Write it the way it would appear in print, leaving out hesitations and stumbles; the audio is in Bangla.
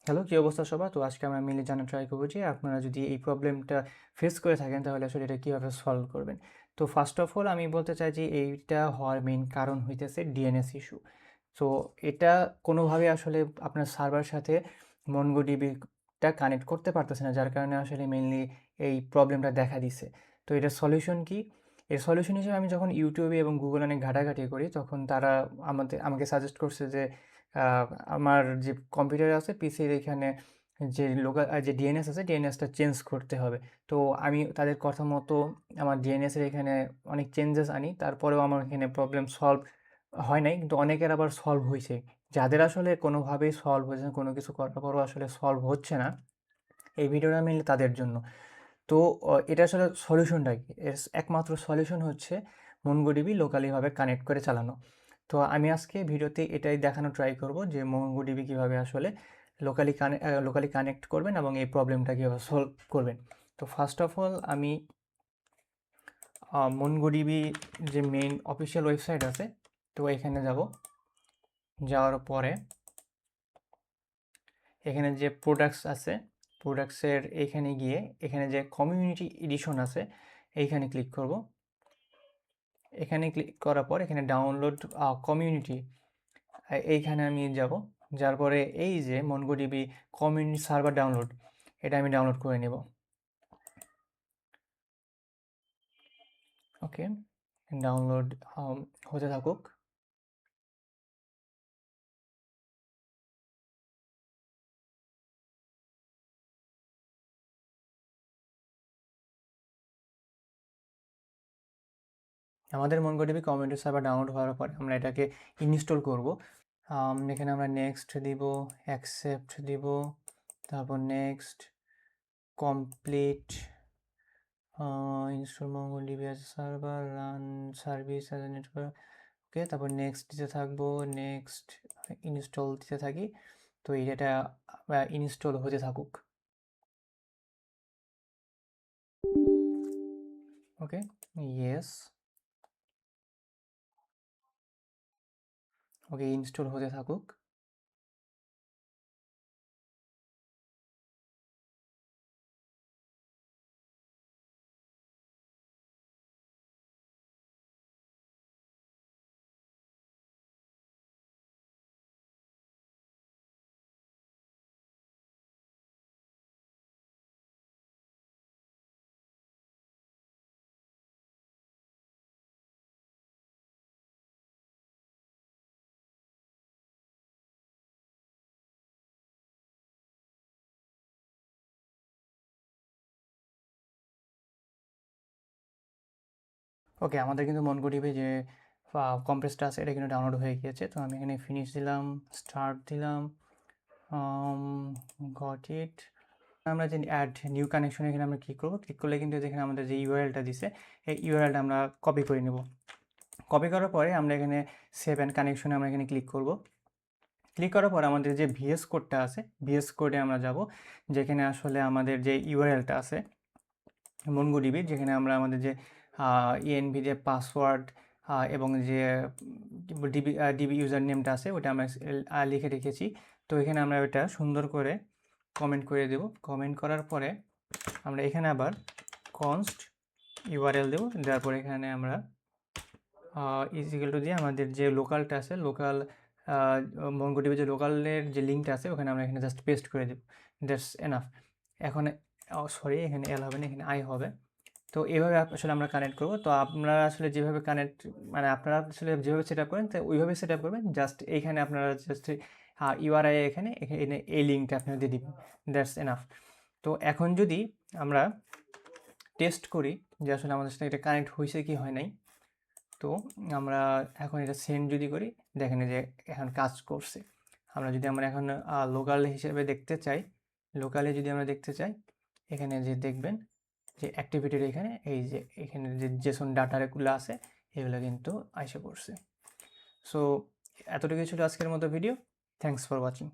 হ্যালো, কী অবস্থা সবার? তো আজকে আমরা মিলে জানার ট্রাই করব যে আপনারা যদি এই প্রবলেমটা ফেস করে থাকেন তাহলে আসলে এটা কীভাবে সলভ করবেন। তো ফার্স্ট অফ অল আমি বলতে চাই যে এইটা হওয়ার মেইন কারণ হইতেছে ডিএনএস ইস্যু। সো এটা কোনোভাবে আসলে আপনার সার্ভারের সাথে মঙ্গোডিবিটা কানেক্ট করতে পারতেছে না, যার কারণে আসলে মেইনলি এই প্রবলেমটা দেখা দিছে। তো এটার সলিউশন কি? এর সলিউশন হিসেবে আমি যখন ইউটিউবে এবং গুগলে অনেক ঘাটাঘাটি করি তখন তারা আমাকে সাজেস্ট করছে যে আ আমার যে কম্পিউটার আছে পিসির এখানে যে যে ডিএনএস আছে ডিএনএসটা চেঞ্জ করতে হবে। তো আমি তাদের কথা মতো আমার ডিএনএস এর এখানে অনেক চেঞ্জেস আনি। তারপরেও আমার এখানে প্রবলেম সলভ হয় নাই। কিন্তু অনেকের আবার সলভ হইছে। যাদের আসলে কোনোভাবেই সলভ হয়েছে না, কোনো কিছু করার পরও আসলে সলভ হচ্ছে না, এই ভিডিওটা মেইনলি তাদের জন্য। তো এটা আসলে সলিউশনটা কি? এর একমাত্র সলিউশন হচ্ছে MongoDB লোকালিভাবে কানেক্ট করে চালানো। তো আমি আজকে ভিডিওতে এটাই দেখানোর ট্রাই করব যে MongoDB কীভাবে আসলে লোকালি কানেক্ট করবেন এবং এই প্রবলেমটা কীভাবে সলভ করবেন। তো ফার্স্ট অফ অল আমি MongoDB যে মেইন অফিসিয়াল ওয়েবসাইট আছে, তো এখানে যাব। যাওয়ার পরে এখানে যে প্রোডাক্টস আছে, প্রোডাক্টসের এইখানে গিয়ে এখানে যে কমিউনিটি এডিশন আছে, এইখানে ক্লিক করব। এখানে ক্লিক করার পর এখানে ডাউনলোড কমিউনিটি, এইখানে আমি যাব। যার পরে এই যে MongoDB কমিউনিটি সার্ভার ডাউনলোড, এটা আমি ডাউনলোড করে নেব। ওকে, ডাউনলোড হতে থাকুক। আমাদের MongoDB কমিউনিটি সার্ভার ডাউনলোড হওয়ার পরে আমরা এটাকে ইনস্টল করব। এখানে আমরা নেক্সট দিব, অ্যাকসেপ্ট দিব, তারপর next, complete, install MongoDB as a server, run service as a network। ওকে, তারপর নেক্সট দিতে থাকবো, নেক্সট ইনস্টল দিতে থাকি। তো এটা ইনস্টল হতে থাকুক। ওকে, ইয়েস। ওকে, ইনস্টল হতে থাকুক। ওকে, আমাদের কিন্তু MongoDB যে কম্প্রেসটা আছে এটা কিন্তু ডাউনলোড হয়ে গিয়েছে। তো আমি এখানে ফিনিশ দিলাম, স্টার্ট দিলাম, গট ইট। আমরা যে অ্যাড নিউ কানেকশন, এখানে আমরা ক্লিক করবো। ক্লিক করলে কিন্তু যেখানে আমাদের যে ইউআরএলটা দিছে, এই ইউআরএলটা আমরা কপি করে নেব। কপি করার পরে আমরা এখানে সেভ অ্যান্ড কানেকশনে আমরা এখানে ক্লিক করব। ক্লিক করার পর আমাদের যে ভিএস কোডটা আছে, ভিএস কোডে আমরা যাব, যেখানে আসলে আমাদের যে ইউআরএলটা আছে MongoDB, যেখানে আমরা আমাদের যে ইএনভি যে পাসওয়ার্ড এবং যে ডিবি ইউজার নেমটা আছে ওটা আমরা লিখে রেখেছি। তো এখানে আমরা ওটা সুন্দর করে কমেন্ট করে দেব। কমেন্ট করার পরে আমরা এখানে আবার কনস্ট ইউআরএল দেব। দেওয়ার পরে এখানে আমরা ইজিক্যাল টু দিয়ে আমাদের যে লোকালটা আছে, লোকাল MongoDB যে লোকালের যে লিঙ্কটা আছে ওখানে আমরা এখানে জাস্ট পেস্ট করে দেব। That's enough. এখন সরি, এখানে এল হবে না, এখানে আই হবে। তো এভাবে আসলে আমরা কানেক্ট করব। তো আপনারা আসলে যেভাবে কানেক্ট, মানে আপনারা আসলে যেভাবে সেট আপ করেন তো ওইভাবে সেট আপ করবেন। জাস্ট এইখানে আপনারা জাস্ট ইউআরআই এখানে এই লিঙ্কটা আপনারা দিয়ে দিবেন। That's enough. তো এখন যদি আমরা টেস্ট করি যে আসলে আমাদের সাথে এটা কানেক্ট হয়েছে কি হয় নাই, তো আমরা এখন এটা সেন্ড যদি করি, দেখেন যে এখন কাজ করছে। আমরা এখন লোকাল হিসেবে দেখতে চাই, লোকালে যদি আমরা দেখতে চাই, এখানে যে দেখবেন যে অ্যাক্টিভিটির এখানে এই যে এখানে যে জেসন ডাটাগুলো আছে এগুলো কিন্তু এসে পড়ছে। সো এতটুকুই ছিল আজকের মতো ভিডিও। Thanks for watching.